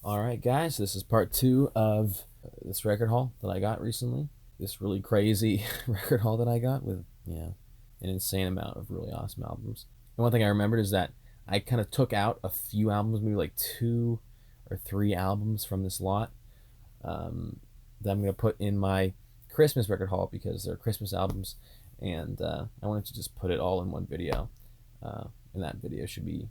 Alright guys, this is part 2 of this record haul that I got recently. This really crazy record haul that I got with, an insane amount of really awesome albums. And one thing I remembered is that I kind of took out a few albums, maybe like 2 or 3 albums from this lot, that I'm going to put in my Christmas record haul because they're Christmas albums, and I wanted to just put it all in one video. And that video should be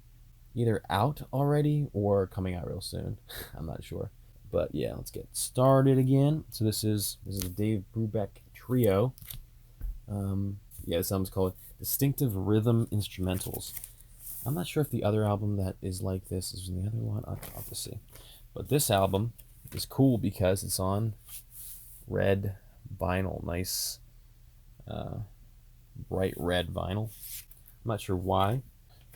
either out already or coming out real soon. I'm not sure. But yeah, let's get started again. So this is a Dave Brubeck trio. This album's called Distinctive Rhythm Instrumentals. I'm not sure if the other album that is like this is in the other one. I'll have to see. But this album is cool because it's on red vinyl. Nice, bright red vinyl. I'm not sure why.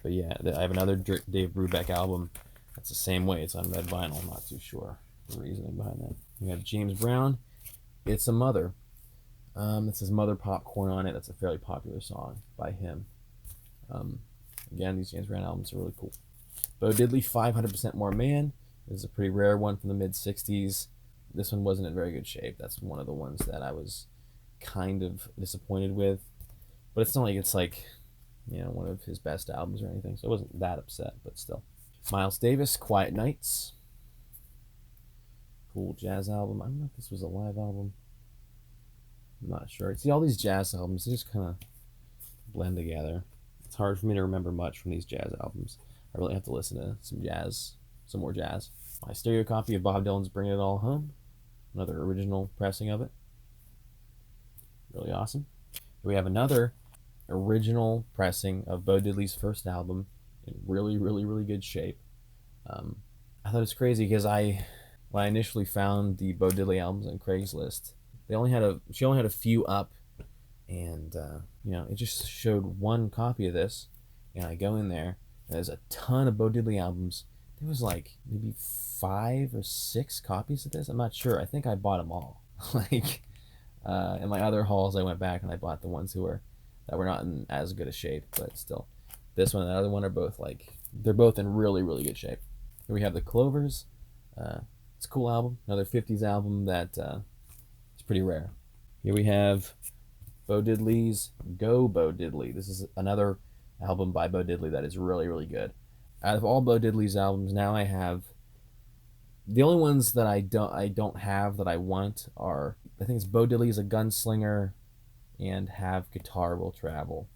But yeah, I have another Dave Brubeck album that's the same way. It's on red vinyl. I'm not too sure the reasoning behind that. We have James Brown, It's a Mother. It says Mother Popcorn on it. That's a fairly popular song by him. Again, these James Brown albums are really cool. Bo Diddley, 500% More Man. This is a pretty rare one from the mid-60s. This one wasn't in very good shape. That's one of the ones that I was kind of disappointed with. But it's not like it's like, one of his best albums or anything, so I wasn't that upset, but still. Miles Davis, Quiet Nights. Cool jazz album. I don't know if this was a live album. I'm not sure. See, all these jazz albums, they just kind of blend together. It's hard for me to remember much from these jazz albums. I really have to listen to some more jazz. My stereo copy of Bob Dylan's Bring It All Home. Another original pressing of it. Really awesome. We have another original pressing of Bo Diddley's first album in really, really, really good shape. I thought it was crazy because when I initially found the Bo Diddley albums on Craigslist, she only had a few up, and it just showed one copy of this, and I go in there, and there's a ton of Bo Diddley albums. There was like maybe 5 or 6 copies of this. I'm not sure. I think I bought them all. In my other hauls, I went back and I bought the ones that were not in as good a shape, but still. This one and the other one are both they're both in really, really good shape. Here we have the Clovers. It's a cool album, another 50s album that is pretty rare. Here we have Bo Diddley's Go Bo Diddley. This is another album by Bo Diddley that is really, really good. Out of all Bo Diddley's albums, now I have the only ones that I don't have that I want are, I think it's Bo Diddley's A Gunslinger and Have Guitar Will Travel.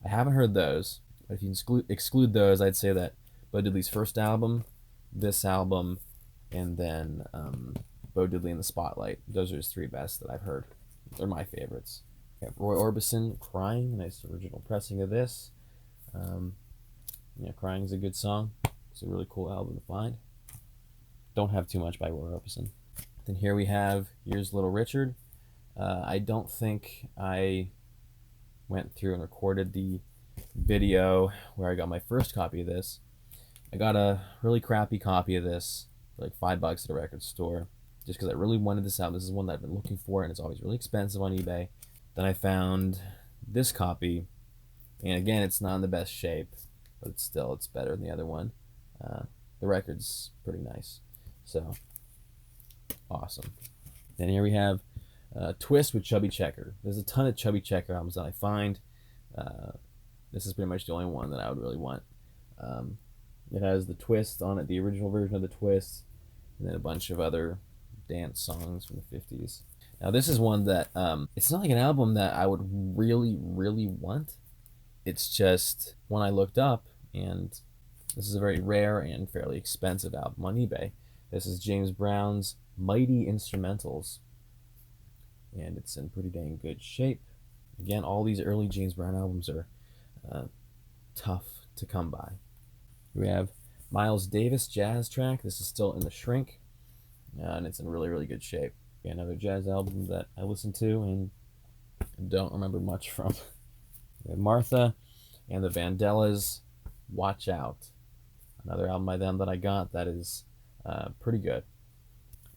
I haven't heard those, but if you exclude those, I'd say that Bo Diddley's first album, this album, and then Bo Diddley in the Spotlight. Those are his 3 best that I've heard. They're my favorites. We have Roy Orbison, Crying, nice original pressing of this. Crying is a good song. It's a really cool album to find. Don't have too much by Roy Orbison. Then here we have Here's Little Richard. I don't think I went through and recorded the video where I got my first copy of this. I got a really crappy copy of this for like $5 at a record store just because I really wanted this album. This is one that I've been looking for, and it's always really expensive on eBay. Then I found this copy, and again, it's not in the best shape, but it's better than the other one. The record's pretty nice, so awesome. Then here we have Twist with Chubby Checker. There's a ton of Chubby Checker albums that I find. This is pretty much the only one that I would really want. It has the Twist on it, the original version of the Twist, and then a bunch of other dance songs from the 50s. Now this is one that, it's not like an album that I would really, really want. It's just one I looked up, and this is a very rare and fairly expensive album on eBay. This is James Brown's Mighty Instrumentals, and it's in pretty dang good shape. Again, all these early James Brown albums are tough to come by. We have Miles Davis Jazz Track. This is still in the shrink, and it's in really, really good shape. Another jazz album that I listened to and don't remember much from. We have Martha and the Vandellas, Watch Out. Another album by them that I got that is pretty good.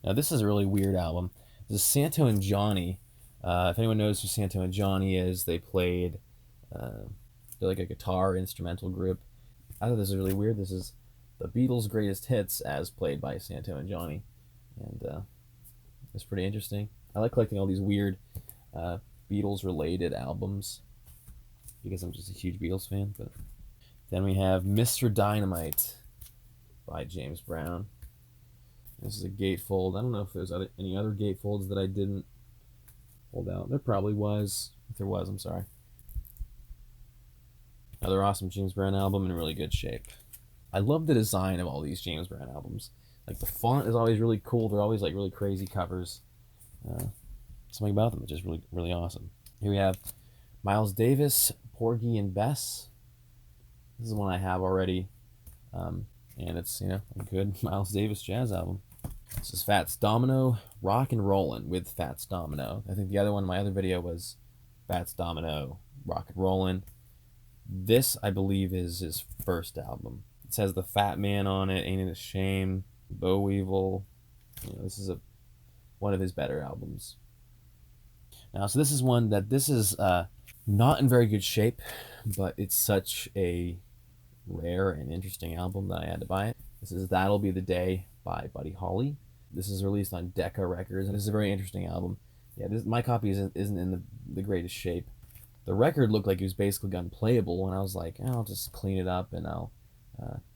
Now this is a really weird album. This is Santo and Johnny. If anyone knows who Santo and Johnny is, they're like a guitar instrumental group. I thought this was really weird. This is The Beatles' Greatest Hits as played by Santo and Johnny. And it's pretty interesting. I like collecting all these weird Beatles-related albums because I'm just a huge Beatles fan. But then we have Mr. Dynamite by James Brown. This is a gatefold. I don't know if there's any other gatefolds that I didn't hold out. There probably was. If there was, I'm sorry. Another awesome James Brown album in really good shape. I love the design of all these James Brown albums. Like the font is always really cool. They're always like really crazy covers. Something about them is just really, really awesome. Here we have Miles Davis, Porgy and Bess. This is one I have already. And it's, a good Miles Davis jazz album. This is Fats Domino, Rock and Rollin' with Fats Domino. I think the other one in my other video was Fats Domino, Rock and Rollin'. This, I believe, is his first album. It says The Fat Man on it, Ain't It a Shame, Boll Weevil. This is one of his better albums. Now, so this is one that this is not in very good shape, but it's such a rare and interesting album that I had to buy it. This is That'll Be the Day by Buddy Holly. This is released on Decca Records, and this is a very interesting album. Yeah, my copy isn't in the greatest shape. The record looked like it was basically unplayable, and I was like, I'll just clean it up and I'll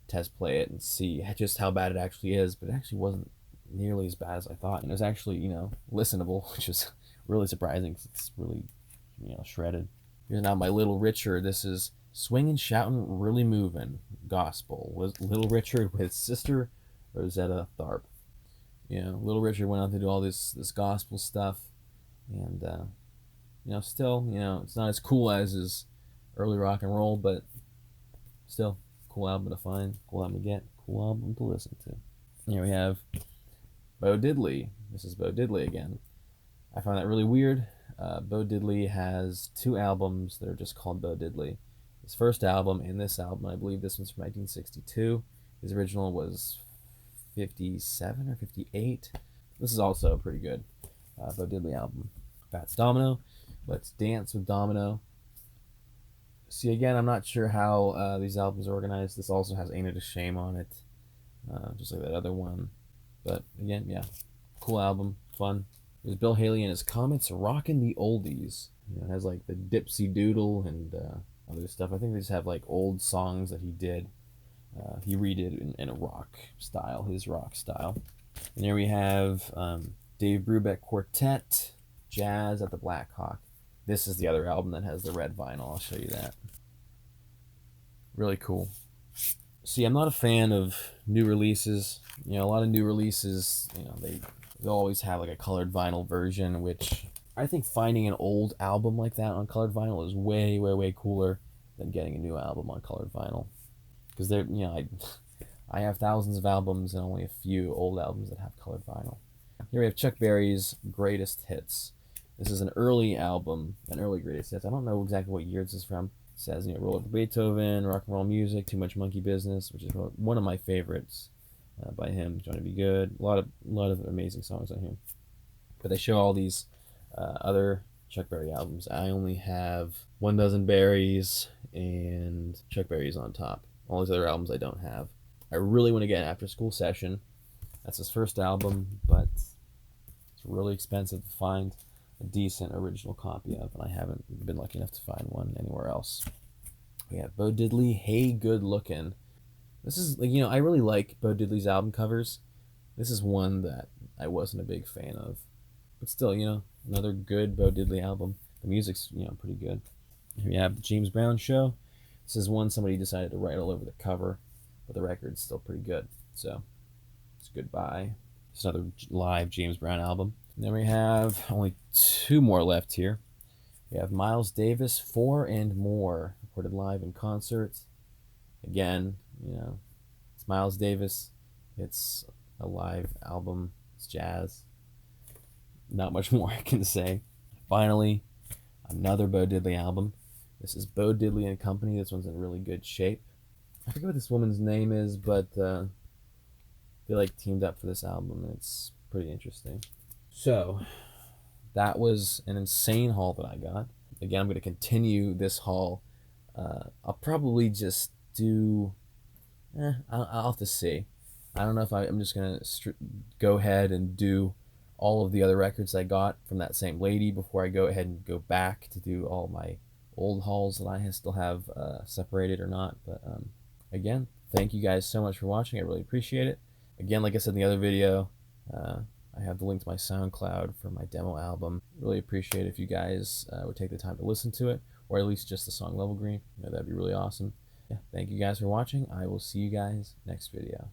test play it and see just how bad it actually is. But it actually wasn't nearly as bad as I thought, and it was actually listenable, which is really surprising because it's really shredded. Here's now by Little Richard. This is Swingin', Shoutin', Really Movin' Gospel with Little Richard with Sister Rosetta Tharpe. Little Richard went on to do all this gospel stuff, and still, it's not as cool as his early rock and roll, but still, cool album to find, cool album to get, cool album to listen to. Here we have Bo Diddley. This is Bo Diddley again. I find that really weird. Bo Diddley has 2 albums that are just called Bo Diddley. His first album and this album, I believe this one's from 1962. His original was 57 or 58. This is also a pretty good Bo Diddley album. Fats Domino, Let's Dance with Domino. See, again, I'm not sure how these albums are organized. This also has Ain't It a Shame on it, just like that other one. But again, yeah, cool album, fun. There's Bill Haley and his Comets, Rockin' the Oldies. It has like the Dipsy Doodle and other stuff. I think they just have like old songs that he did. He redid in a rock style, his rock style. And here we have Dave Brubeck Quartet, Jazz at the Black Hawk. This is the other album that has the red vinyl. I'll show you that. Really cool. See, I'm not a fan of new releases. A lot of new releases, they'll always have like a colored vinyl version, which I think finding an old album like that on colored vinyl is way, way, way cooler than getting a new album on colored vinyl. Because they're, I have thousands of albums and only a few old albums that have colored vinyl. Here we have Chuck Berry's Greatest Hits. This is an early album, an early Greatest Hits. I don't know exactly what year this is from. It says, Roll Over Beethoven, Rock and Roll Music, Too Much Monkey Business, which is one of my favorites by him. Johnny B. Good. A lot of amazing songs on here. But they show all these other Chuck Berry albums. I only have One Dozen Berries and Chuck Berry's on top. All these other albums I don't have. I really want to get an After School Session. That's his first album, but it's really expensive to find a decent original copy of, and I haven't been lucky enough to find one anywhere else. We have Bo Diddley, Hey Good Lookin'. This is, I really like Bo Diddley's album covers. This is one that I wasn't a big fan of. But still, another good Bo Diddley album. The music's, pretty good. Here we have The James Brown Show. This is one somebody decided to write all over the cover, but the record's still pretty good. So, it's Goodbye. It's another live James Brown album. And then we have only 2 more left here. We have Miles Davis, Four and More, recorded live in concert. Again, it's Miles Davis. It's a live album. It's jazz. Not much more I can say. Finally, another Bo Diddley album. This is Bo Diddley and Company. This one's in really good shape. I forget what this woman's name is, but they teamed up for this album, and it's pretty interesting. So, that was an insane haul that I got. Again, I'm going to continue this haul. I'll probably just do I'll have to see. I don't know if I'm just gonna go ahead and do all of the other records I got from that same lady before I go ahead and go back to do all my old hauls that I still have separated or not. But again, thank you guys so much for watching. I really appreciate it. Again, like I said in the other video, I have the link to my SoundCloud for my demo album. Really appreciate it if you guys would take the time to listen to it, or at least just the song Level Green. That'd be really awesome. Yeah, thank you guys for watching. I will see you guys next video.